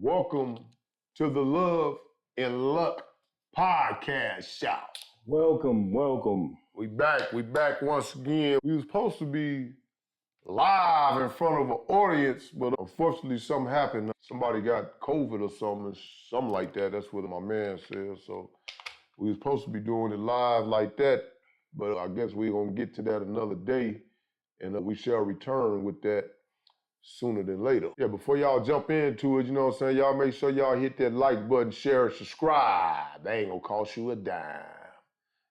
Welcome to the Love and Luck podcast show. Welcome. We back once again. We was supposed to be live in front of an audience, but unfortunately something happened. Somebody got COVID or something like that. That's what my man said. So we was supposed to be doing it live like that, but I guess we're gonna get to that another day, and we shall return with that sooner than later. Yeah, before y'all jump into it, you know what I'm saying, y'all make sure y'all hit that like button, share, and subscribe. They ain't gonna cost you a dime.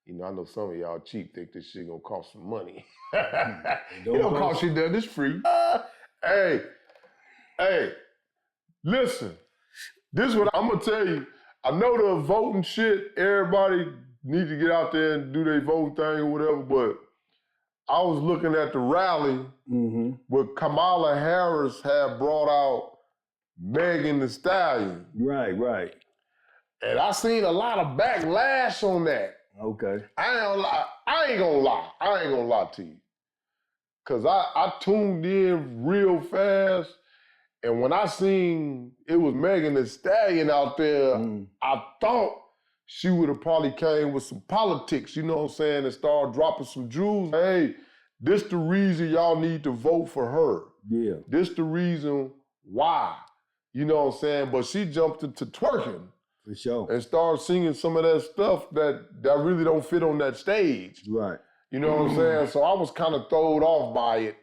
You know, I know some of y'all cheap think this shit gonna cost some money. It don't cost you nothing, it's free. Hey, listen, this is what I'm gonna tell you. I know the voting shit, everybody need to get out there and do their voting thing or whatever, but I was looking at the rally where Kamala Harris had brought out Megan Thee Stallion. Right. And I seen a lot of backlash on that. Okay. I ain't gonna lie to you. Cause I tuned in real fast, and when I seen it was Megan Thee Stallion out there, I thought she would have probably came with some politics, you know what I'm saying, and started dropping some jewels. Hey, this the reason y'all need to vote for her. Yeah. This the reason why, you know what I'm saying? But she jumped into twerking. For sure. And started singing some of that stuff that really don't fit on that stage. Right. You know what I'm saying? So I was kind of thrown off by it.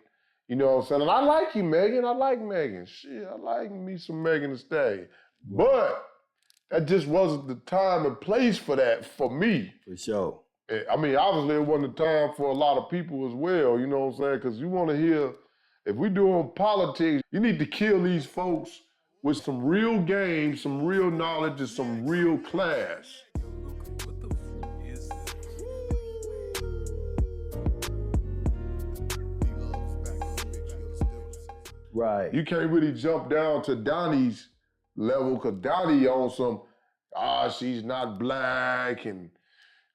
You know what I'm saying? And I like you, Megan. I like Megan. Shit, I like me some Megan Thee Stallion. But that just wasn't the time and place for that for me. For sure. I mean, obviously it wasn't the time for a lot of people as well, you know what I'm saying? Because you want to hear, if we doing politics, you need to kill these folks with some real game, some real knowledge, and some real class. Right. You can't really jump down to Donnie's level, because Donnie on some, she's not black, and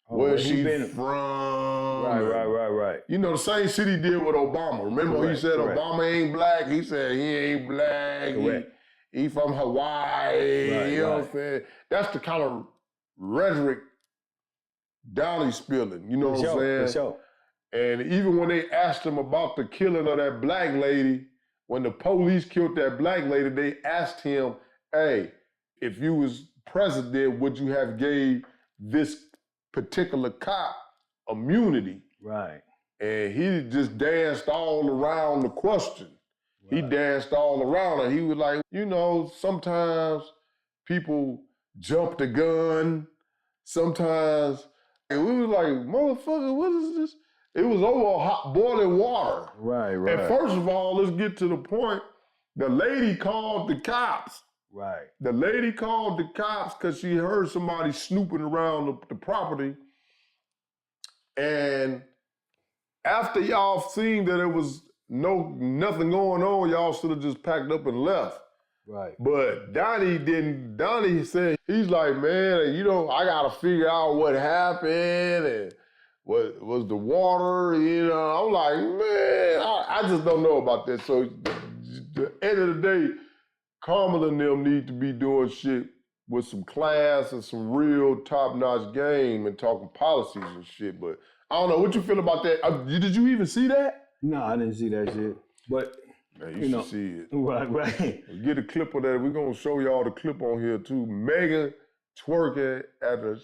where she from. Right. You know, the same shit he did with Obama. Remember when he said Obama ain't black? He said he ain't black. He from Hawaii, you know what I'm saying? That's the kind of rhetoric Donnie's spilling, you know what I'm saying? For sure. And even when they asked him about the killing of that black lady, when the police killed that black lady, they asked him, hey, if you was president, would you have gave this particular cop immunity? Right. And he just danced all around the question. He danced all around it. He was like, you know, sometimes people jump the gun. Sometimes, and we was like, motherfucker, what is this? It was over hot boiling water. Right. And first of all, let's get to the point. The lady called the cops. Right. The lady called the cops because she heard somebody snooping around the property. And after y'all seen that it was nothing going on, y'all should have just packed up and left. Right. But Donnie didn't. Donnie said, he's like, man, you know, I gotta figure out what happened and what was the water, you know. I'm like, man, I just don't know about that. So at the end of the day, Kamala and them need to be doing shit with some class and some real top-notch game and talking policies and shit. But I don't know, what you feel about that? Did you even see that? No, I didn't see that shit. But man, you should see it. Right. Get a clip of that. We're gonna show y'all the clip on here too. Megan twerking at a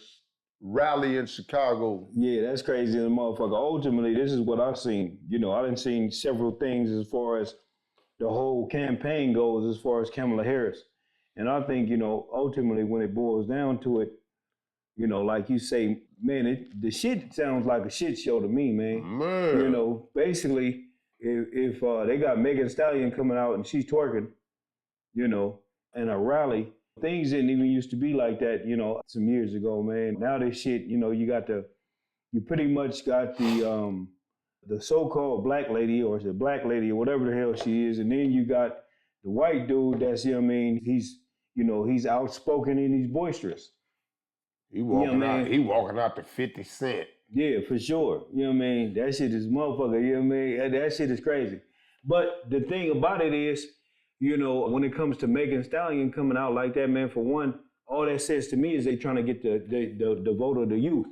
rally in Chicago. Yeah, that's crazy as a motherfucker. Ultimately, this is what I've seen. You know, I done seen several things as far as the whole campaign goes, as far as Kamala Harris. And I think, you know, ultimately when it boils down to it, you know, like you say, man, the shit sounds like a shit show to me, man. You know, basically, if they got Megan Thee Stallion coming out and she's twerking, you know, in a rally, things didn't even used to be like that, you know, some years ago, man. Now this shit, you know, you pretty much got the so-called black lady, or is it black lady, or whatever the hell she is, and then you got the white dude that's, you know what I mean, he's outspoken and he's boisterous. He walking out to 50 Cent. Yeah, for sure. You know what I mean? That shit is motherfucker, you know what I mean? That shit is crazy. But the thing about it is, you know, when it comes to Megan Stallion coming out like that, man, for one, all that says to me is they trying to get the vote of the youth.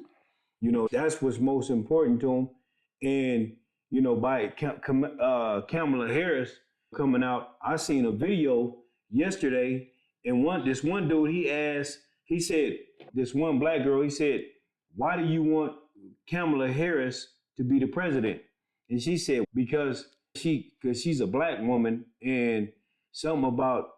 You know, that's what's most important to them. And, you know, by Kamala Harris coming out, I seen a video yesterday, and this one dude, he said, this one black girl, he said, why do you want Kamala Harris to be the president? And she said, because she's a black woman, and something about,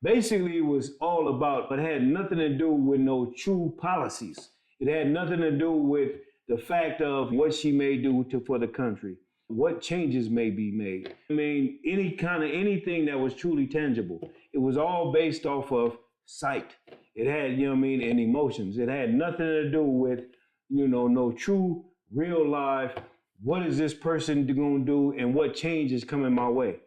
basically it was all about, but it had nothing to do with no true policies. It had nothing to do with the fact of what she may do for the country, what changes may be made. I mean, anything that was truly tangible. It was all based off of sight. It had, you know what I mean, and emotions. It had nothing to do with, you know, no true, real life, what is this person gonna do and what change is coming my way.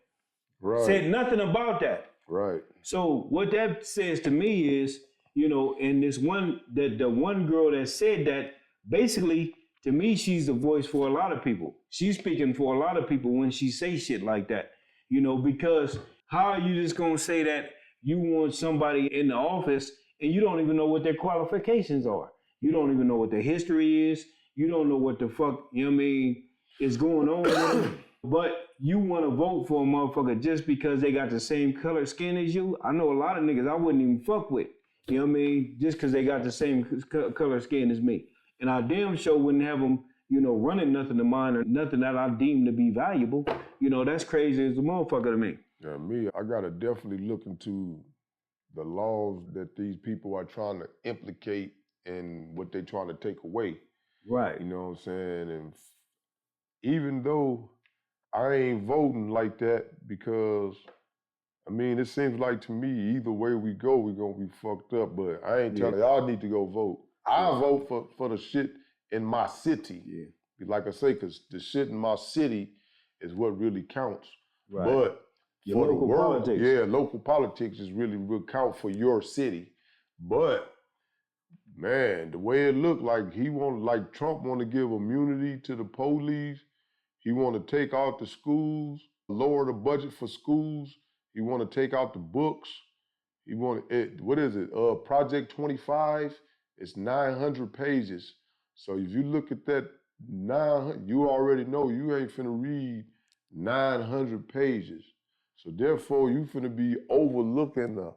Right. Said nothing about that. Right. So what that says to me is, you know, and the one girl that said that, basically, to me, she's the voice for a lot of people. She's speaking for a lot of people when she says shit like that, you know, because how are you just gonna say that you want somebody in the office and you don't even know what their qualifications are? You don't even know what their history is. You don't know what the fuck, you know what I mean, is going on with them. But you want to vote for a motherfucker just because they got the same color skin as you? I know a lot of niggas I wouldn't even fuck with. You know what I mean? Just because they got the same color skin as me. And I damn sure wouldn't have them, you know, running nothing of mine or nothing that I deem to be valuable. You know, that's crazy as a motherfucker to me. Yeah, me, I got to definitely look into the laws that these people are trying to implicate and what they're trying to take away. Right. You know what I'm saying? And even though I ain't voting like that because, I mean, it seems like to me, either way we go, we're going to be fucked up. But I ain't telling y'all need to go vote. I vote for the shit in my city. Yeah. Like I say, because the shit in my city is what really counts. Right. But for the world, politics. Yeah, local politics is really will count for your city. But man, the way it looked like Trump want to give immunity to the police. He want to take out the schools, lower the budget for schools. He want to take out the books. He want what is it? Project 25. It's 900 pages. So if you look at that 900, you already know you ain't finna read 900 pages. So therefore, you finna be overlooking a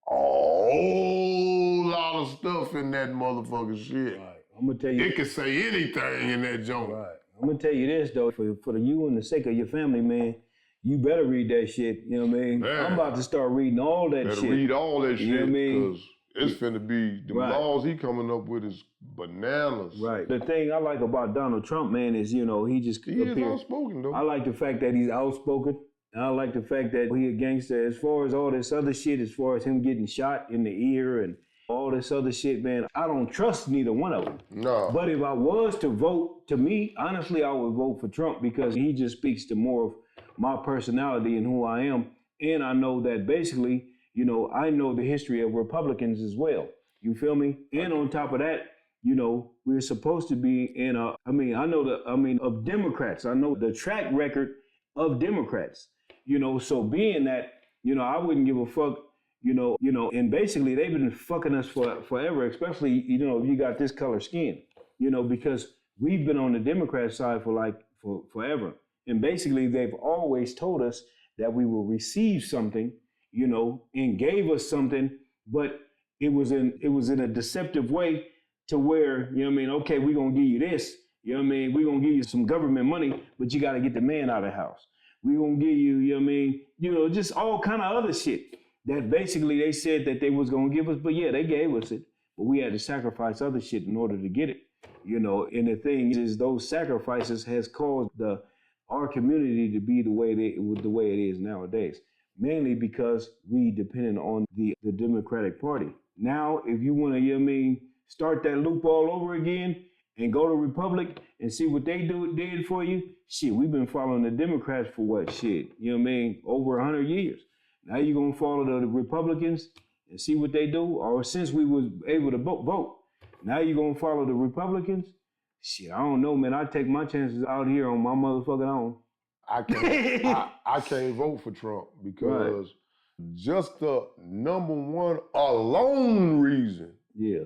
whole lot of stuff in that motherfucking shit. Right. I'm gonna tell you. It can say anything in that joint. Right. I'm gonna tell you this though, for you and the sake of your family, man, you better read that shit. You know what I mean? Man, I'm about to start reading all that shit. Better read all that shit. You know what I mean? Because it's finna be, the laws he coming up with is bananas. Right. The thing I like about Donald Trump, man, is, you know, he is outspoken, though. I like the fact that he's outspoken. And I like the fact that he a gangster. As far as all this other shit, as far as him getting shot in the ear and all this other shit, man, I don't trust neither one of them. No. But if I was to vote, to me, honestly, I would vote for Trump because he just speaks to more of my personality and who I am. And I know that basically, you know, I know the history of Republicans as well. You feel me? And on top of that, you know, we're supposed to be in of Democrats. I know the track record of Democrats, you know, so being that, you know, I wouldn't give a fuck, you know, and basically they've been fucking us forever, especially, you know, if you got this color skin, you know, because we've been on the Democrat side for forever. And basically they've always told us that we will receive something, you know, and gave us something, but it was in a deceptive way to where, you know what I mean, okay, we're gonna give you this, you know what I mean, we're gonna give you some government money, but you gotta get the man out of the house. We're gonna give you, you know what I mean, you know, just all kind of other shit that basically they said that they was gonna give us, but yeah, they gave us it, but we had to sacrifice other shit in order to get it, you know, and the thing is those sacrifices has caused our community to be the way it is nowadays. Mainly because we depended on the Democratic Party. Now, if you want to, you know what I mean, start that loop all over again and go to Republic and see what they did for you, shit, we've been following the Democrats for what, shit, you know what I mean, over 100 years. Now you're going to follow the Republicans and see what they do, or since we was able to vote, now you're going to follow the Republicans? Shit, I don't know, man. I take my chances out here on my motherfucking own. I can't vote for Trump because Just the number one alone reason. Yeah.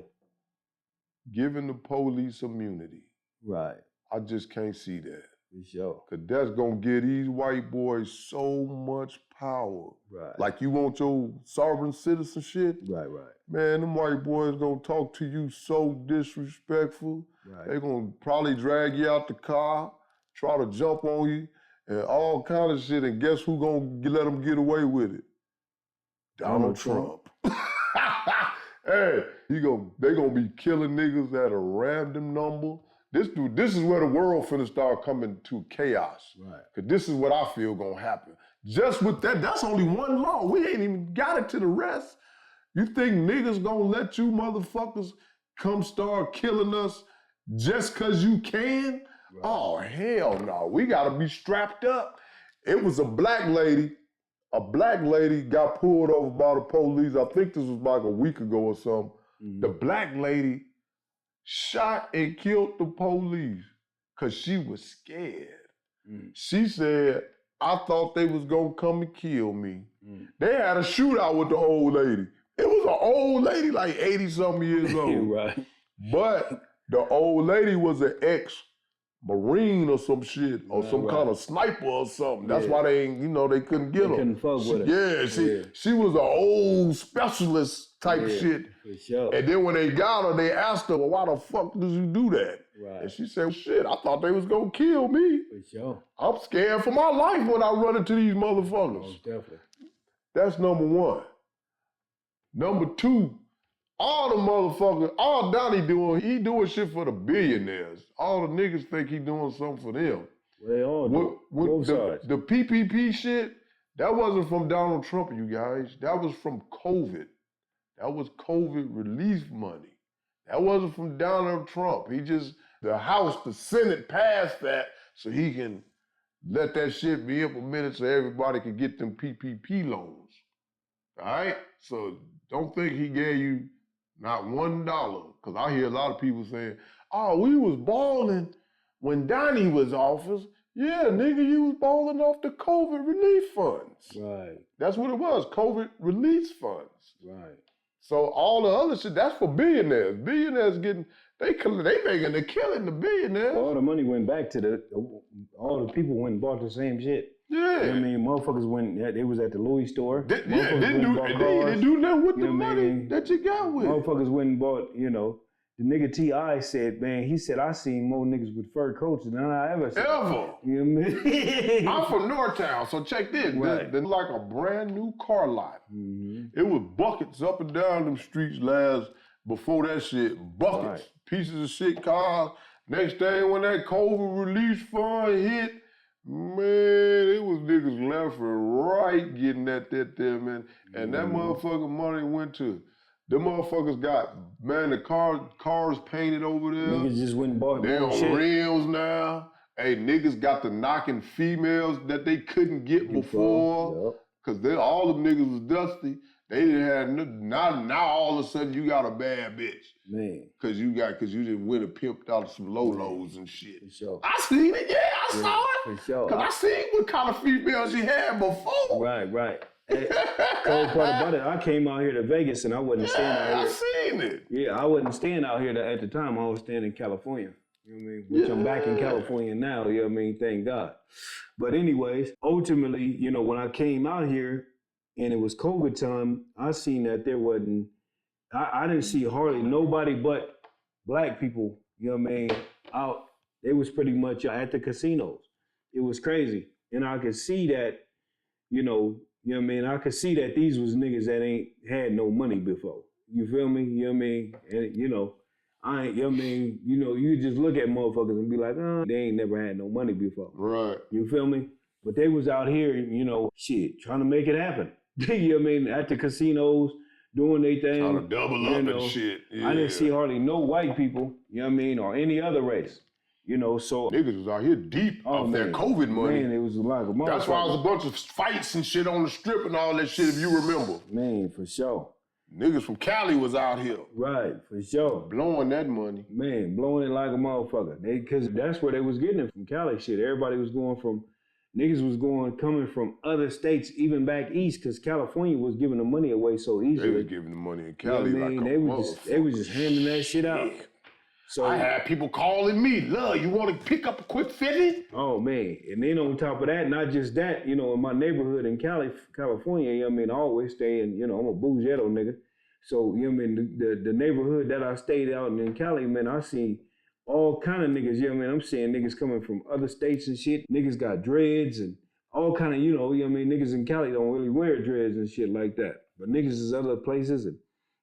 Giving the police immunity. Right. I just can't see that. For sure. Cause that's gonna give these white boys so much power. Right. Like you want your sovereign citizenship? Right, right. Man, them white boys gonna talk to you so disrespectful. Right. They gonna probably drag you out the car, try to jump on you, and all kind of shit. And guess who gonna let them get away with it? Donald Trump. Hey, they gonna be killing niggas at a random number. This is where the world finna start coming to chaos. Right. Cause this is what I feel gonna happen. Just with that, that's only one law. We ain't even got it to the rest. You think niggas gonna let you motherfuckers come start killing us just cause you can? Right. Oh, hell no. We gotta be strapped up. It was a black lady got pulled over by the police. I think this was like a week ago or something. Mm-hmm. The black lady shot and killed the police because she was scared. Mm. She said, I thought they was gonna come and kill me. Mm. They had a shootout with the old lady. It was an old lady, like 80-something years old. Right. But the old lady was an ex-Marine or some shit, or some kind of sniper or something. That's why they ain't, they couldn't get her. They couldn't fuck with her. Yeah, she was an old specialist type shit. For sure. And then when they got her, they asked her, well, why the fuck did you do that? Right. And she said, shit, I thought they was gonna kill me. For sure. I'm scared for my life when I run into these motherfuckers. Oh, definitely. That's number one. Number two, all Donnie doing, he doing shit for the billionaires. All the niggas think he doing something for them. Well, they all do. Both sides. The PPP shit, that wasn't from Donald Trump, you guys. That was from COVID. That was COVID relief money. That wasn't from Donald Trump. The House, the Senate passed that so he can let that shit be implemented so everybody can get them PPP loans. All right? So don't think he gave you not $1. Because I hear a lot of people saying, oh, we was balling when Donnie was office. Yeah, nigga, you was balling off the COVID relief funds. Right. That's what it was, COVID relief funds. Right. So all the other shit, that's for billionaires. Billionaires they making a killing, the billionaires. All the money went back to all the people went and bought the same shit. Yeah. I mean, motherfuckers they was at the Louis store. They do nothing with the money that you got with. Motherfuckers went and bought, the nigga T.I. said, man, he said, I seen more niggas with fur coats than I ever seen. Ever. You know what I mean? I'm from Northtown, so check this. Right. There's like a brand new car lot. Mm-hmm. It was buckets up and down them streets before that shit. Buckets, pieces of shit, cars. Next thing when that COVID relief fund hit, man, it was niggas left and right getting at that there, man. And that motherfucking money went to, them motherfuckers got, man, the cars painted over there. Niggas just went and bought they on shit. rims now. Hey, niggas got the knocking females that they couldn't get before. Cause all them niggas was dusty. They didn't have now all of a sudden you got a bad bitch. Man. Cause you just went and pimped out some Lolos and shit. For sure. I seen it, I saw it. For sure. Cause I seen what kind of females you had before. Right. Hey, cold part about it, I came out here to Vegas and I wasn't staying out here. I seen it. Yeah, I wasn't staying out here at the time. I was staying in California. You know what I mean? Which I'm back in California now, you know what I mean? Thank God. But anyways, ultimately, when I came out here and it was COVID time, I seen that there wasn't, I didn't see hardly nobody but black people, you know what I mean, out. They was pretty much at the casinos. It was crazy. And I could see that, you know what I mean? I could see that these was niggas that ain't had no money before. You feel me? You know what I mean? And, you know what I mean? You just look at motherfuckers and be like, oh, they ain't never had no money before. Right. You feel me? But they was out here, trying to make it happen. You know what I mean? At the casinos, doing their thing. Trying to double up and shit. Yeah. I didn't see hardly no white people, you know what I mean, or any other race. So niggas was out here deep off that COVID money. Man, it was like a motherfucker. That's why there was a bunch of fights and shit on the strip and all that shit, if you remember. Man, for sure. Niggas from Cali was out here. Right, for sure. Blowing that money. Man, blowing it like a motherfucker. Because that's where they was getting it from, Cali shit. Everybody was going from, niggas was coming from other states, even back east, because California was giving the money away so easily. They was giving the money in Cali you know like a they was just handing that shit out. So I had people calling me, "Love, you want to pick up a quick 50?" Oh man, and then on top of that, not just that, in my neighborhood in California, I always stay in, I'm a Bougetto nigga. So, the neighborhood that I stayed out in Cali, man, I see all kind of niggas, I'm seeing niggas coming from other states and shit. Niggas got dreads and all kind of, niggas in Cali don't really wear dreads and shit like that. But niggas is other places and,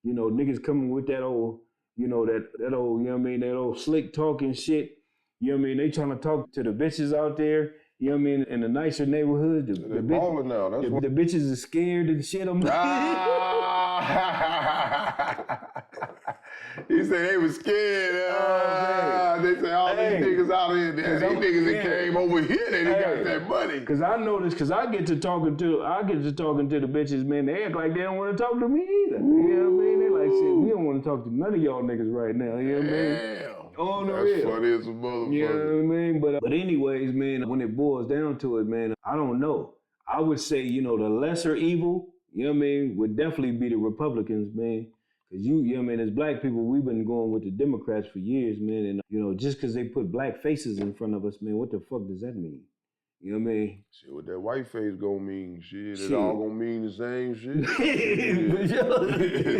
niggas coming with that old, that old, that old slick talking shit. They trying to talk to the bitches out there, in the nicer neighborhoods. The bitches are scared and shit. He said they was scared. They said all these niggas out here, these niggas that came over here, they got that money. Cause I noticed, cause I get to talking to the bitches, man. They act like they don't want to talk to me either. You know what I mean? They like, shit, we don't want to talk to none of y'all niggas right now. You know what I mean? Oh, no, that's funny as a motherfucker. You know what I mean? But anyways, man, when it boils down to it, man, I don't know. I would say, the lesser evil, would definitely be the Republicans, man. Cause as black people, we've been going with the Democrats for years, man. And, just cause they put black faces in front of us, man, what the fuck does that mean? You know what I mean? Shit, what that white face gonna mean? Shit, it all gonna mean the same shit. It's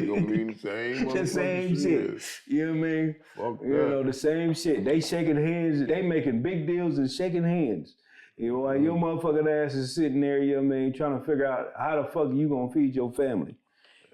gonna mean the same the same shit. You know what I mean? Fuck that. The same shit. They shaking hands. They making big deals and shaking hands. While your motherfucking ass is sitting there, trying to figure out how the fuck you gonna feed your family.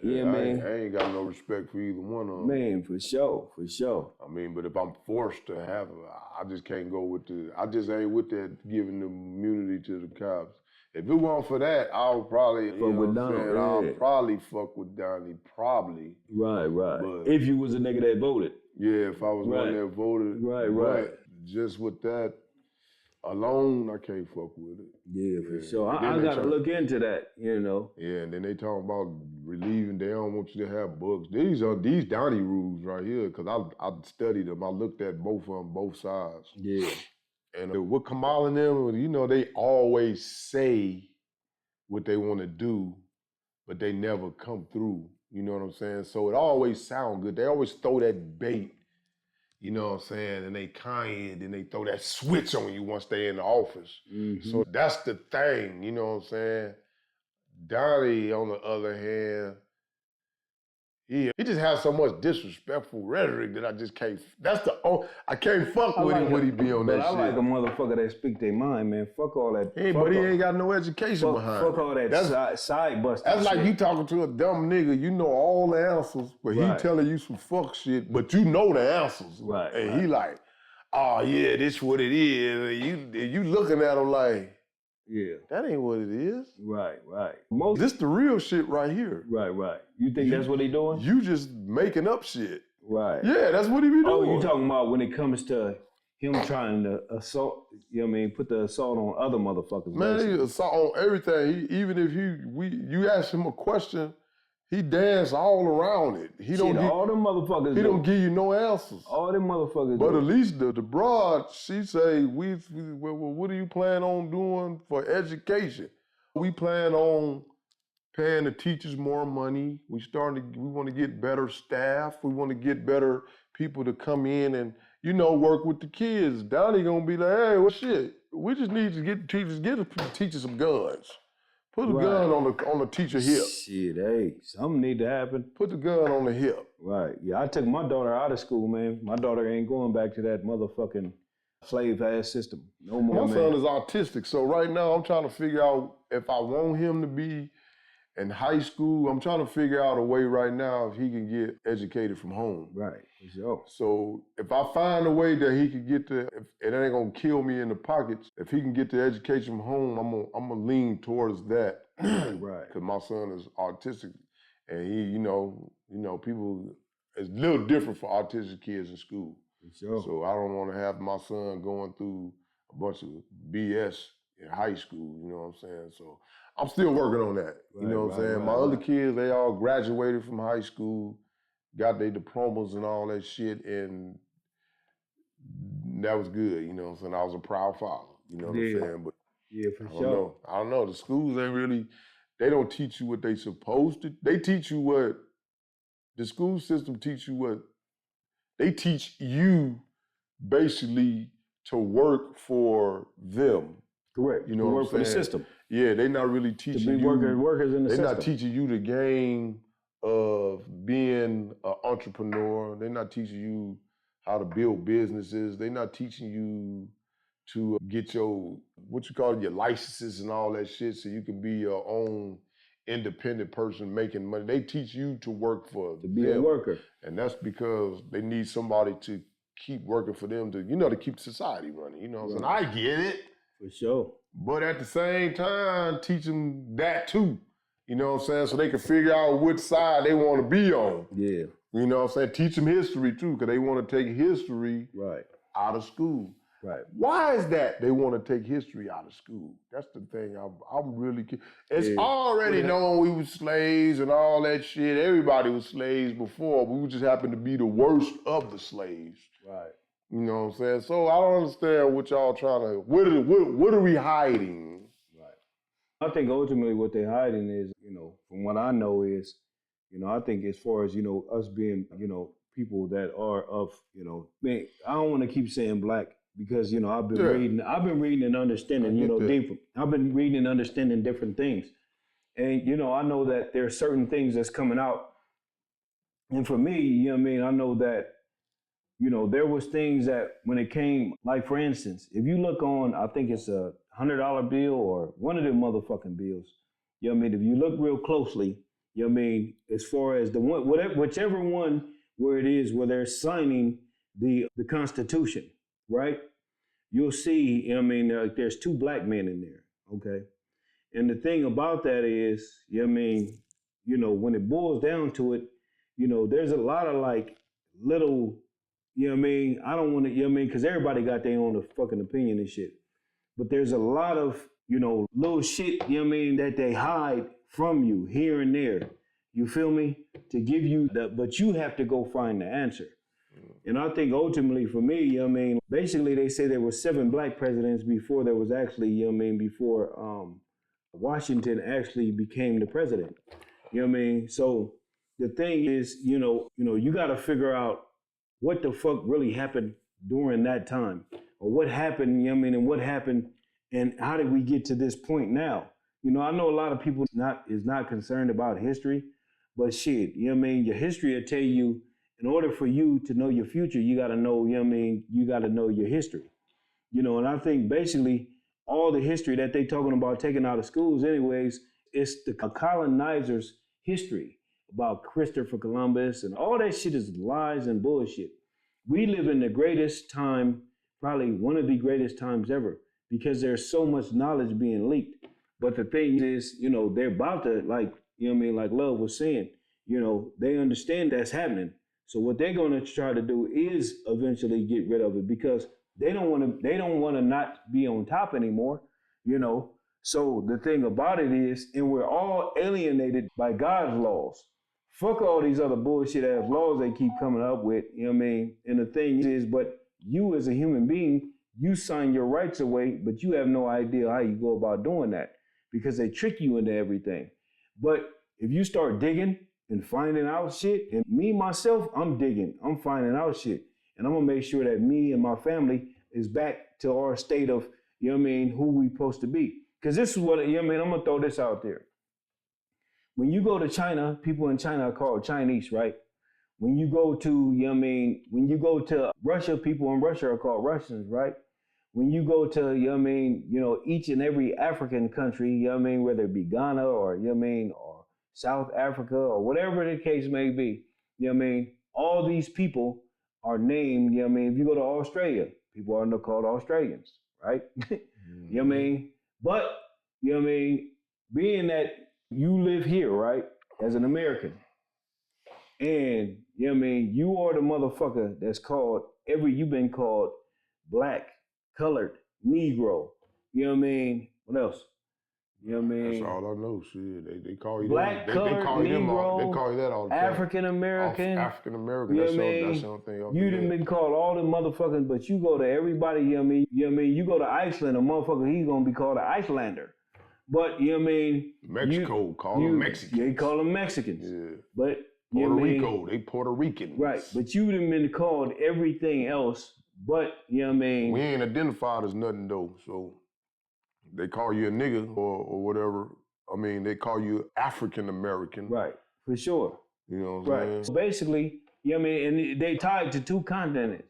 Yeah, man. I ain't got no respect for either one of them. Man, for sure. But if I'm forced to have it, I just can't go with I just ain't with that giving the immunity to the cops. If it weren't for that, I'll probably, I'll probably fuck with Donnie, probably. Right. But if you was a nigga that voted. Yeah, if I was one that voted. Right. But just with that alone, I can't fuck with it. Yeah, for sure. I gotta look into that, Yeah, and then they talk about relieving. They don't want you to have books. These Donnie rules right here, because I studied them. I looked at both of them, both sides. Yeah. And with Kamala and them, they always say what they want to do, but they never come through. You know what I'm saying? So it always sounds good. They always throw that bait. You know what I'm saying? And they kind, and they throw that switch on you once they in the office. Mm-hmm. So that's the thing, you know what I'm saying? Donnie, on the other hand, he just has so much disrespectful rhetoric that I just can't, I can't fuck with him when he be on that shit. I like a motherfucker that speak their mind, man. Fuck all that. But he ain't got no education behind Fuck all that side busting That's shit. like you talking to a dumb nigga, you know all the answers, but he telling you some fuck shit, but you know the answers. Right. And he like, oh yeah, this what it is. And you looking at him like, yeah, that ain't what it is. Right. This the real shit right here. Right. You think that's what they doing? You just making up shit. Right. Yeah, that's what he be doing. Oh, you talking about when it comes to him trying to assault, put the assault on other motherfuckers. Man, he assault on everything. Even if you ask him a question, he dance all around it. All them motherfuckers. He don't give you no answers. All them motherfuckers. But at least the broad, she say, what do you plan on doing for education? We plan on paying the teachers more money. We want to get better staff. We want to get better people to come in and, work with the kids. Donnie gonna be like, hey, well shit, we just need to get the teachers some guns. Put a gun on the teacher hip. Shit, hey, something need to happen. Put the gun on the hip. Right. Yeah, I took my daughter out of school, man. My daughter ain't going back to that motherfucking slave-ass system. No more, My son is autistic, so right now I'm trying to figure out if I want him to be in high school. I'm trying to figure out a way right now if he can get educated from home. Right, for sure. So if I find a way that he can get if it ain't gonna kill me in the pockets, if he can get the education from home, I'm gonna lean towards that. Right. Because my son is autistic, and he, people, it's a little different for autistic kids in school. For sure. So I don't want to have my son going through a bunch of BS in high school, you know what I'm saying? So I'm still working on that, you know what I'm saying? My other kids, they all graduated from high school, got their diplomas and all that shit, and that was good, you know what I'm saying? I was a proud father, you know what I'm saying? But Yeah, for I don't sure. know. I don't know. The schools ain't really, they don't teach you what they supposed to. They teach you what, the school system teach you what, they teach you basically to work for them. Correct. You know To what work I'm for the saying? system. Yeah, they're not really To teaching be you. workers in the They're system. not teaching you the game of being an entrepreneur. They're not teaching you how to build businesses. They're not teaching you to get your, what you call it, your licenses and all that shit so you can be your own independent person making money. They teach you to work for To be them. a worker. And that's because they need somebody to keep working for them to, you know, to keep society running. You know what I'm saying? I get it. For sure. But at the same time, teach them that too. You know what I'm saying? So they can figure out which side they want to be on. Yeah. You know what I'm saying? Teach them history too, because they want to take history out of school. Right. Why is that they want to take history out of school? That's the thing I'm really... It's already known we were slaves and all that shit. Everybody was slaves before, but we just happened to be the worst of the slaves. Right. You know what I'm saying? So I don't understand what y'all trying to... What are we hiding? Right. I think ultimately what they're hiding is, you know, from what I know is, you know, I think as far as, you know, us being, you know, people that are of, you know, man, I don't want to keep saying black because, you know, I've been reading and understanding, you know, deeper. I've been reading and understanding different things. And, you know, I know that there are certain things that's coming out. And for me, you know what I mean, I know that, you know, there was things that when it came, like for instance, if you look on, I think it's a $100 bill or one of them motherfucking bills, you know what I mean? If you look real closely, you know what I mean, as far as the one, whichever one where it is, where they're signing the Constitution, right? You'll see, you know what I mean, there's two black men in there, okay? And the thing about that is, you know what I mean, you know, when it boils down to it, you know, there's a lot of like little, you know what I mean? I don't want to, you know what I mean? Because everybody got their own fucking opinion and shit. But there's a lot of, you know, little shit, you know what I mean, that they hide from you here and there. You feel me? To give you that, but you have to go find the answer. And I think ultimately for me, you know what I mean, basically they say there were 7 black presidents before there was actually, you know what I mean, before Washington actually became the president. You know what I mean? So the thing is, you know, you got to figure out what the fuck really happened during that time, or what happened, you know what I mean, and what happened, and how did we get to this point now? You know, I know a lot of people is not concerned about history, but shit, you know what I mean? Your history will tell you, in order for you to know your future, you got to know, you know what I mean, you got to know your history. You know, and I think basically all the history that they talking about taking out of schools anyways, it's the colonizers' history about Christopher Columbus, and all that shit is lies and bullshit. We live in the greatest time, probably one of the greatest times ever, because there's so much knowledge being leaked. But the thing is, you know, they're about to, like, you know what I mean, like Love was saying, you know, they understand that's happening. So what they're going to try to do is eventually get rid of it, because they don't want to not be on top anymore, you know. So the thing about it is, and we're all alienated by God's laws. Fuck all these other bullshit ass laws they keep coming up with, you know what I mean? And the thing is, but you as a human being, you sign your rights away, but you have no idea how you go about doing that, because they trick you into everything. But if you start digging and finding out shit, and me, myself, I'm digging, I'm finding out shit. And I'm gonna make sure that me and my family is back to our state of, you know what I mean, who we supposed to be. Because this is what, you know what I mean, I'm gonna throw this out there. When you go to China, people in China are called Chinese, right? When you go to, you know what I mean, when you go to Russia, people in Russia are called Russians, right? When you go to, you know what I mean, you know, each and every African country, you know what I mean, whether it be Ghana or, you know what I mean, or South Africa or whatever the case may be, you know what I mean, all these people are named, you know what I mean, if you go to Australia, people are called Australians, right? You know what I mean? But, you know what I mean, being that you live here, right, as an American, and, you know what I mean, you are the motherfucker that's called, you've been called black, colored, Negro, you know what I mean, what else? You know what I mean? That's all I know. Shit, they call you Black, them. They colored, call you them all. Negro, They call you that all the time. African American. African American. You know That's what I the mean? only thing. You done been called all the motherfuckers, but you go to everybody, you know what I mean? You know what I mean? You go to Iceland, a motherfucker, he's gonna be called an Icelander. But you know what I mean? Mexico call them Mexicans. They call them Mexicans. Yeah. But Puerto Rico, they Puerto Ricans. Right. But you done been called everything else, but you know what I mean? We ain't identified as nothing though, so they call you a nigga or whatever. I mean, they call you African American. Right, for sure. You know what I'm saying? So basically, you know what I mean? And they tied to two continents.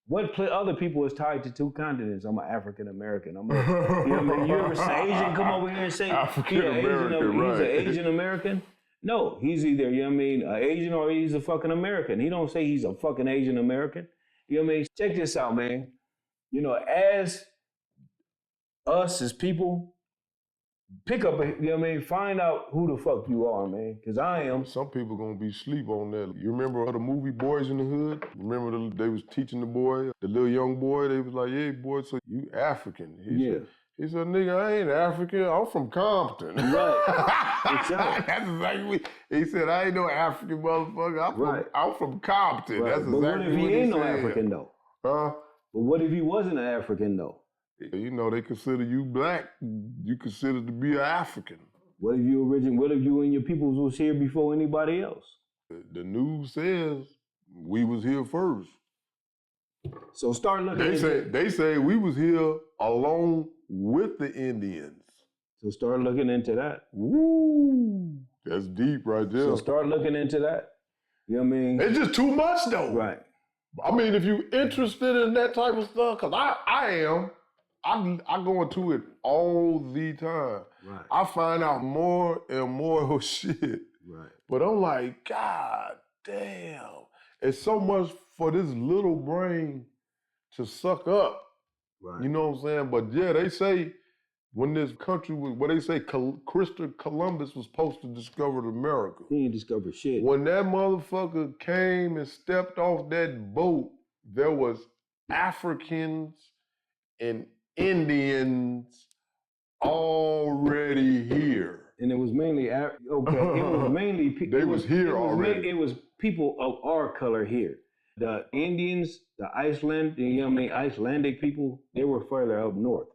What other people is tied to two continents? I'm an African American. I'm a, you know what I mean? You ever see Asian come over here and say African American, he's an Asian American? No, he's either, you know what I mean, an Asian or he's a fucking American. He don't say he's a fucking Asian American. You know what I mean? Check this out, man. You know, as us as people, pick up, you know what I mean? Find out who the fuck you are, man. Because I am. Some people gonna be sleep on that. You remember the movie Boys in the Hood? Remember they was teaching the boy, the little young boy, they was like, hey, boy, so you African. He said, nigga, I ain't African. I'm from Compton. Right. Exactly. That's exactly. He said, I ain't no African motherfucker. I'm from Compton. Right. That's but exactly what if he ain't no said. African, though? Huh? But what if he wasn't an African, though? You know, they consider you black. You consider to be an African. What if you and your peoples was here before anybody else? The news says we was here first. So start looking. They say we was here along with the Indians. So start looking into that. Woo, that's deep right there. So start looking into that. You know what I mean? It's just too much though. Right. I mean, if you interested in that type of stuff, cause I am. I go into it all the time. Right. I find out more and more shit. Right. But I'm like, God damn. It's so much for this little brain to suck up. Right. You know what I'm saying? But yeah, they say when this country was, what they say, Christopher Columbus was supposed to discover America. He ain't discovered shit. When that motherfucker came and stepped off that boat, there was Africans and Indians already here. And it was mainly, it was mainly people. They was here already. It was people of our color here. The Indians, the Icelandic people, they were further up north.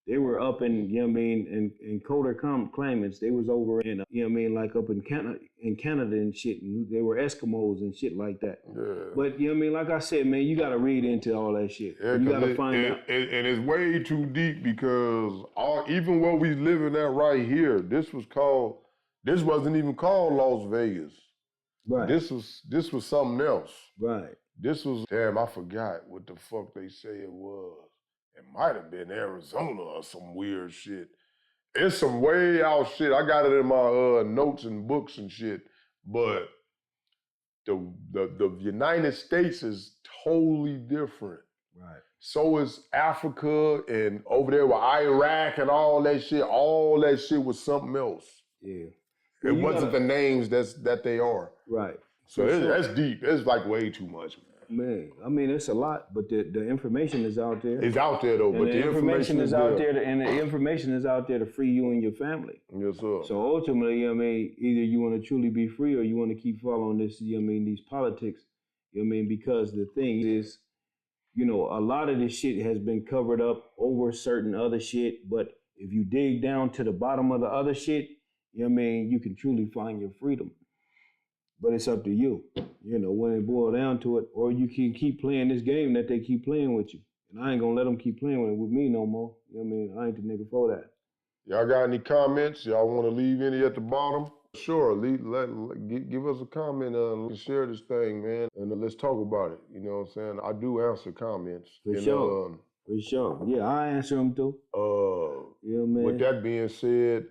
They were up in, you know what I mean, in colder climates. They was over in, you know what I mean, like up in Canada and shit. And they were Eskimos and shit like that. Yeah. But, you know what I mean, like I said, man, you got to read into all that shit. Yeah, you got to find out. And it's way too deep because even where we living at right here, this wasn't even called Las Vegas. Right. This was something else. Right. This was, damn, I forgot what the fuck they say it was. It might have been Arizona or some weird shit. It's some way out shit. I got it in my notes and books and shit. But the United States is totally different. Right. So is Africa and over there with Iraq and all that shit. All that shit was something else. Yeah. It wasn't the names that they are. Right. So that's deep. It's like way too much, man. Man, I mean, it's a lot, but the information is out there. It's out there, though, but the information is out there. And the information is out there to free you and your family. Yes, sir. So ultimately, you know what I mean, either you want to truly be free or you want to keep following this, you know what I mean, these politics. You know what I mean? Because the thing is, you know, a lot of this shit has been covered up over certain other shit, but if you dig down to the bottom of the other shit, you know what I mean, you can truly find your freedom. But it's up to you, you know, when it boils down to it, or you can keep playing this game that they keep playing with you. And I ain't gonna let them keep playing with me no more. You know what I mean? I ain't the nigga for that. Y'all got any comments? Y'all want to leave any at the bottom? Sure, give us a comment and share this thing, man, and let's talk about it. You know what I'm saying? I do answer comments. For sure. For sure. Yeah, I answer them too. You know what I mean? With that being said,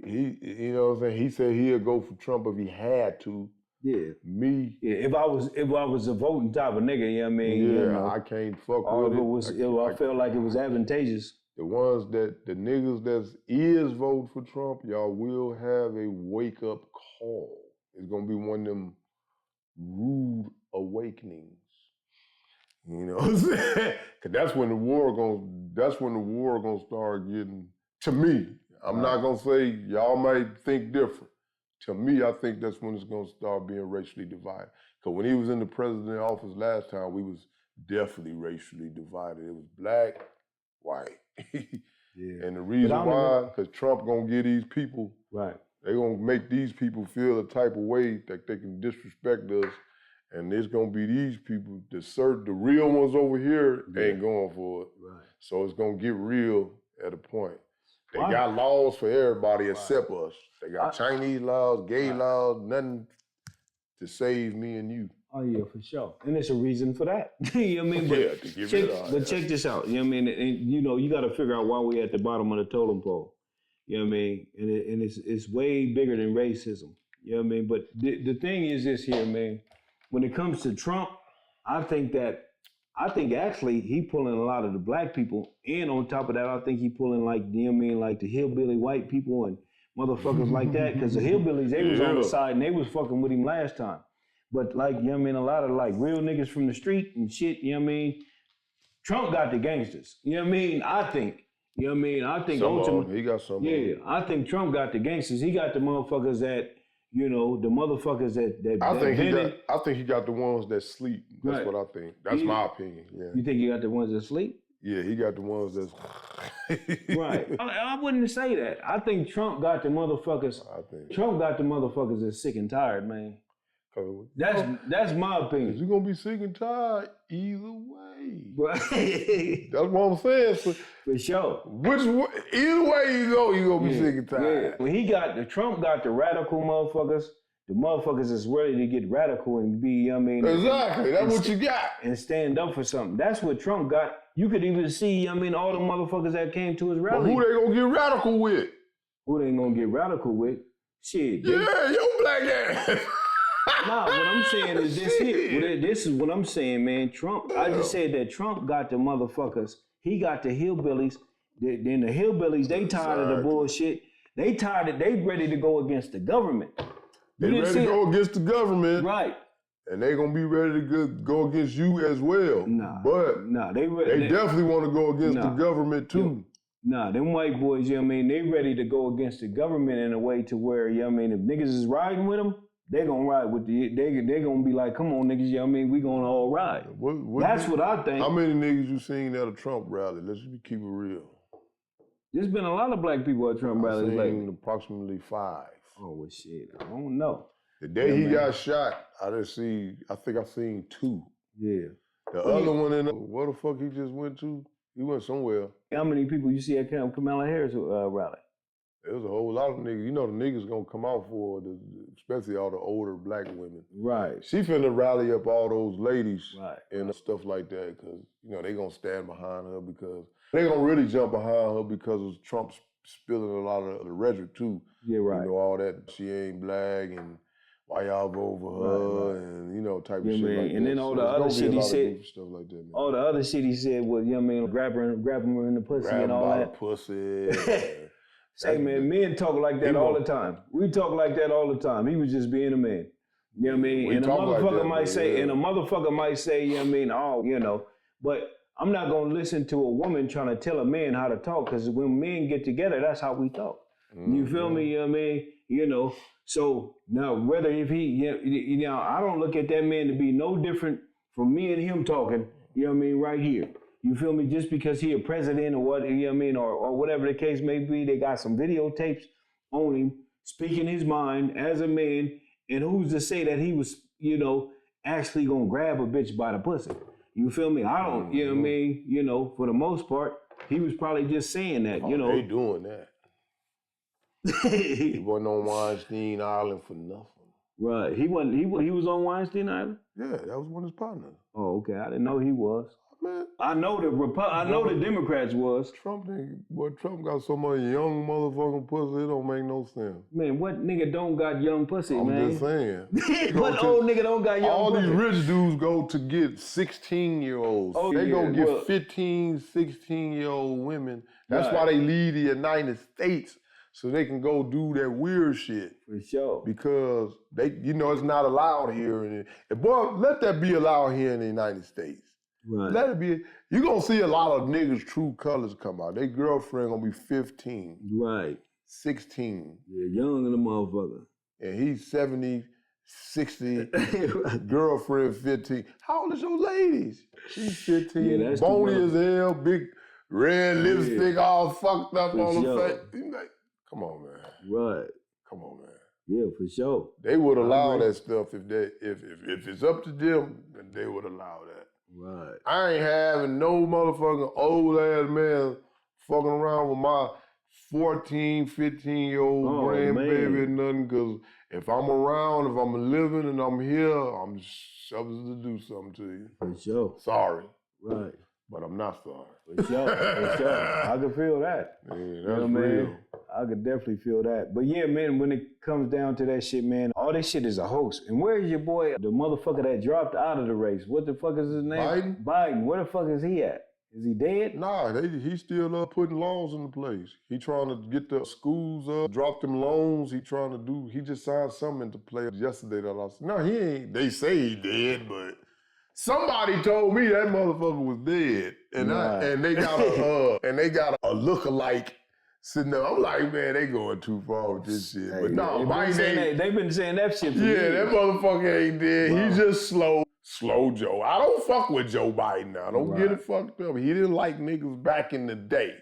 he, you know what I'm saying? He said he'd go for Trump if he had to. Yeah. Me. Yeah, if I was a voting type of nigga, you know what I mean? Yeah, you know, I can't fuck all with of it. Was, I felt like it was advantageous. The ones the niggas that is voting for Trump, y'all will have a wake up call. It's gonna be one of them rude awakenings. You know what I'm saying? Cause that's when the war gonna start getting, to me, I'm not gonna say y'all might think different. To me, I think that's when it's gonna start being racially divided. Because when he was in the president office last time, we was definitely racially divided. It was black, white. Yeah. And the reason why, because Trump gonna get these people, right. they gonna make these people feel a type of way that they can disrespect us. And there's gonna be these people, the real ones over here ain't going for it. Right. So it's gonna get real at a point. They got laws for everybody except us. They got Chinese laws, gay laws, nothing to save me and you. Oh yeah, for sure. And there's a reason for that. You know what I mean? Yeah, to get rid of But check this out. You know what I mean? And, you got to figure out why we're at the bottom of the totem pole. You know what I mean? And it's way bigger than racism. You know what I mean? But the thing is this here, man. When it comes to Trump, I think actually he pulling a lot of the black people, and on top of that, I think he pulling like, you know what I mean, like the hillbilly white people and motherfuckers like that. Because the hillbillies, they was on the side and they was fucking with him last time. But like, you know what I mean, a lot of like real niggas from the street and shit, you know what I mean? Trump got the gangsters. You know what I mean? I think. You know what I mean? I think ultimately, he got some. Yeah, I think Trump got the gangsters. He got the motherfuckers that, you know, the motherfuckers that I think he got the ones that sleep. That's what I think. That's my opinion. Yeah. You think he got the ones that sleep? Yeah, he got the ones that's right. I wouldn't say that. I think Trump got the motherfuckers. Trump got the motherfuckers that's sick and tired, man. That's my opinion. You're gonna be sick and tired either way. Right. That's what I'm saying. So, for sure. Either way you go, you're gonna be sick and tired. Yeah. When Trump got the radical motherfuckers, the motherfuckers is ready to get radical and be, you know what I mean? Exactly. That's what you got. And stand up for something. That's what Trump got. You could even see, you know what I mean, all the motherfuckers that came to his rally. But who they gonna get radical with? Who they gonna get radical with? Shit. Yeah, your black ass. Nah, what I'm saying is this here. Well, this is what I'm saying, man. Trump, I just said that Trump got the motherfuckers. He got the hillbillies. Then the hillbillies, they tired of the bullshit. They ready to go against the government. They ready to go against the government. Right. And they gonna be ready to go against you as well. They definitely want to go against the government too. Nah, them white boys, you know what I mean, they ready to go against the government in a way to where, you know what I mean, if niggas is riding with them, they gonna ride with they gonna be like, come on, niggas, you know what I mean, we gonna all ride. That's what I think. How many niggas you seen at a Trump rally? Let's just keep it real. There's been a lot of black people at Trump rallies lately. Approximately 5. Oh, well, shit, I don't know. The day he got shot, I think I seen 2. Yeah. The other one where the fuck he just went to? He went somewhere. How many people you see at Kamala Harris rally? There was a whole lot of niggas. You know the niggas gonna come out for especially all the older black women. Right. She finna rally up all those ladies and stuff like that because, you know, they gonna stand behind her because they gonna really jump behind her because of Trump spilling a lot of the rhetoric too. Yeah, right. You know, all that she ain't black and why y'all vote for her and, you know, type of shit like that. And then all the other shit he said, stuff like that, man. All the other shit he said was, you know what I mean, grab her in the pussy and all that. Pussy. Say, man, men talk like that all the time. We talk like that all the time. He was just being a man. You know what I mean? And a motherfucker might say, you know what I mean, oh, you know, but I'm not gonna listen to a woman trying to tell a man how to talk, because when men get together, that's how we talk. You feel me? You know what I mean? You know, so now whether if he, you know, I don't look at that man to be no different from me and him talking, you know what I mean, right here. You feel me? Just because he a president or what, you know what I mean, or whatever the case may be, they got some videotapes on him speaking his mind as a man, and who's to say that he was, you know, actually gonna grab a bitch by the pussy? You feel me? I don't, you know what I mean? You know, for the most part, he was probably just saying that, you know. They doing that. He wasn't on Weinstein Island for nothing. Right. He was on Weinstein Island? Yeah, that was one of his partners. Oh, okay. I didn't know he was. Man, I know the Democrats was. Trump got so much young motherfucking pussy, it don't make no sense. Man, what nigga don't got young pussy, I'm man? just saying. What old nigga don't got young pussy? All these rich dudes go to get 16-year-olds. Oh, they go get 15, 16-year-old women. That's why they leave the United States, so they can go do that weird shit. For sure. Because they, you know, it's not allowed here. And boy, let that be allowed here in the United States. Right. Let it be. You're going to see a lot of niggas' true colors come out. Their girlfriend going to be 15. Right. 16. Yeah, young in the motherfucker. And he's 70, 60, girlfriend 15. How old is your ladies? She's 15, Yeah, that's bony as hell, big red lipstick, all fucked up on the face. Like, come on, man. Right. Come on, man. Yeah, for sure. They would allow that stuff if it's up to them, then they would allow that. Right. I ain't having no motherfucking old ass man fucking around with my 14, 15-year-old grandbaby and nothing, because if I'm around, if I'm living and I'm here, I'm supposed to do something to you. For sure. Sorry. Right. But I'm not sorry. For sure. For sure. I can feel that. Yeah, that's real. I could definitely feel that. But yeah, man, when it comes down to that shit, man, all this shit is a hoax. And where's your boy, the motherfucker that dropped out of the race? What the fuck is his name? Biden. Where the fuck is he at? Is he dead? Nah, he's still putting laws into place. He trying to get the schools up, drop them loans. He just signed something into play yesterday that I said, no, he ain't. They say he dead, but somebody told me that motherfucker was dead. And they got a lookalike sitting there. I'm like, man, they going too far with this shit. But no, Biden ain't. They've been saying that shit for years. That motherfucker ain't dead. Wow. He's just slow Joe. I don't fuck with Joe Biden now. Don't get it fucked up. He didn't like niggas back in the day.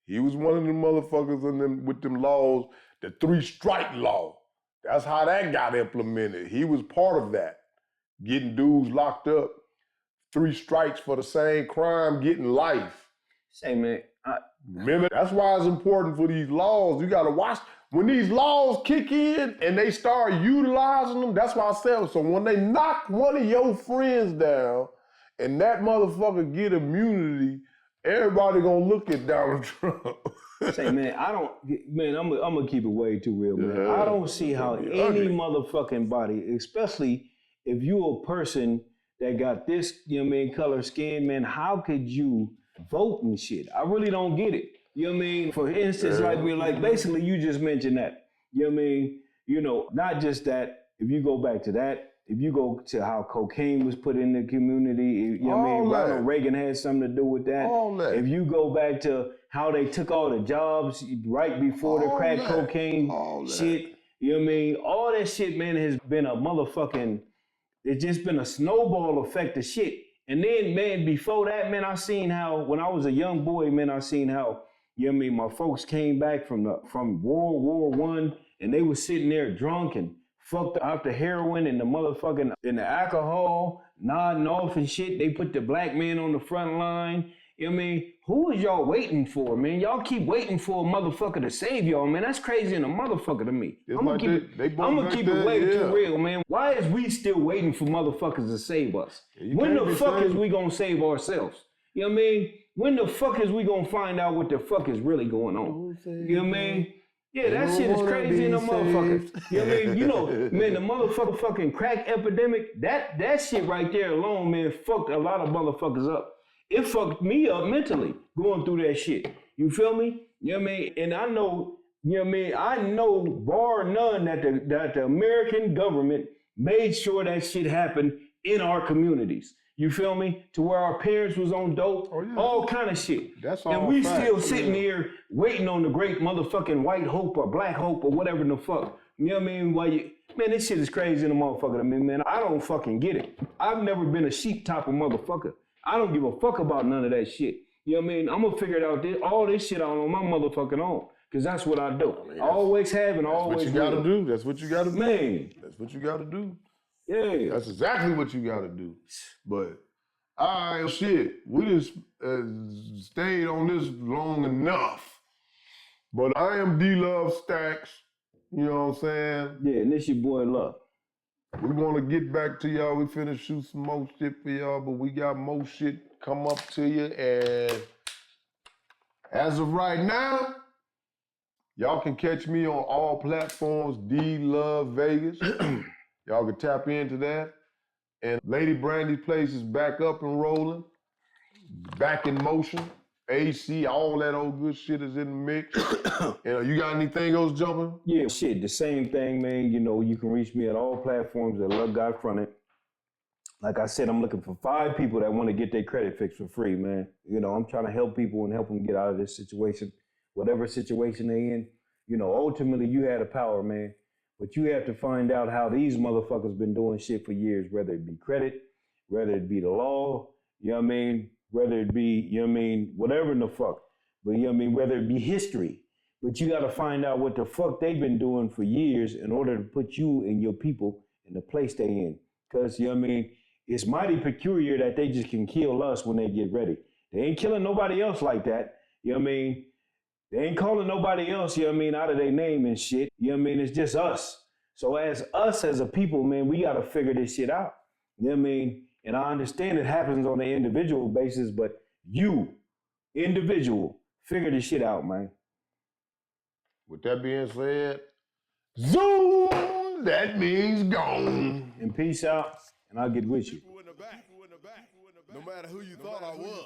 He was one of them motherfuckers with them laws, the 3-strike law. That's how that got implemented. He was part of that. Getting dudes locked up, 3 strikes for the same crime, getting life. Say, man. Remember, that's why it's important for these laws. You gotta watch. When these laws kick in and they start utilizing them, that's why I said, so when they knock one of your friends down and that motherfucker get immunity, everybody gonna look at Donald Trump. Say, man, I'm gonna keep it way too real, man. I don't see how any motherfucking body, especially if you're a person that got this, you know what I mean, color skin, man, how could you vote and shit? I really don't get it. You know what I mean? For instance, basically you just mentioned that. You know what I mean? You know, not just that, if you go back to that, if you go to how cocaine was put in the community, you know what I mean? Ronald Reagan had something to do with that. All that. If you go back to how they took all the jobs right before the crack cocaine shit, you know what I mean? All that shit, man, has been a motherfucking, it's just been a snowball effect of shit. And then, man, before that, man, I seen how, when I was a young boy, man, I seen how, you know what I mean, my folks came back from World War I, and they was sitting there drunk and fucked off the heroin and the alcohol, nodding off and shit. They put the black man on the front line. You know what I mean? Who is y'all waiting for, man? Y'all keep waiting for a motherfucker to save y'all, man. That's crazy in a motherfucker to me. I'm gonna keep it way too real, man. Why is we still waiting for motherfuckers to save us? When the fuck is we gonna save ourselves? You know what I mean? When the fuck is we gonna find out what the fuck is really going on? You know what I mean? Yeah, that shit is crazy in a motherfucker. You know what I mean? You know, man, the motherfucker fucking crack epidemic, that shit right there alone, man, fucked a lot of motherfuckers up. It fucked me up mentally going through that shit. You feel me? You know what I mean? And I know, you know what I mean? I know bar none that the American government made sure that shit happened in our communities. You feel me? To where our parents was on dope, all kind of shit. That's all. And we still sitting here waiting on the great motherfucking white hope or black hope or whatever the fuck. You know what I mean? Man, this shit is crazy in the motherfucker to me, man. I don't fucking get it. I've never been a sheep type of motherfucker. I don't give a fuck about none of that shit. You know what I mean? I'm gonna figure it out. All this shit out on my motherfucking own. Cause that's what I do. I always have and always will. That's what you gotta do. That's what you gotta do. Man. That's what you gotta do. Yeah. That's exactly what you gotta do. But, all right, shit. We just stayed on this long enough. But I am DLove Stacccs. You know what I'm saying? Yeah, and this your boy Luck. We want to get back to y'all. We finna shoot some more shit for y'all, but we got more shit come up to you. And as of right now, y'all can catch me on all platforms, DLove Vegas. Y'all can tap into that. And Lady Brandy's place is back up and rolling, back in motion. AC, all that old good shit is in the mix. You got anything else jumping? Yeah, shit, the same thing, man. You know, you can reach me at all platforms that Love God Fronted. Like I said, I'm looking for 5 people that want to get their credit fixed for free, man. You know, I'm trying to help people and help them get out of this situation, whatever situation they in. ultimately you had the power, man. But you have to find out how these motherfuckers been doing shit for years, whether it be credit, whether it be the law, whether it be, whatever in the fuck. But whether it be history. But you gotta find out what the fuck they've been doing for years in order to put you and your people in the place they in. Cause it's mighty peculiar that they just can kill us when they get ready. They ain't killing nobody else like that. They ain't calling nobody else, out of their name and shit. It's just us. So as us as a people, man, we gotta figure this shit out. And I understand it happens on an individual basis, but you, individual, figure this shit out, man. With that being said, zoom, that means gone. And peace out, and I'll get with you. No matter who you thought I was,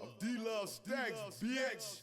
I'm DLove Stacccs, BX.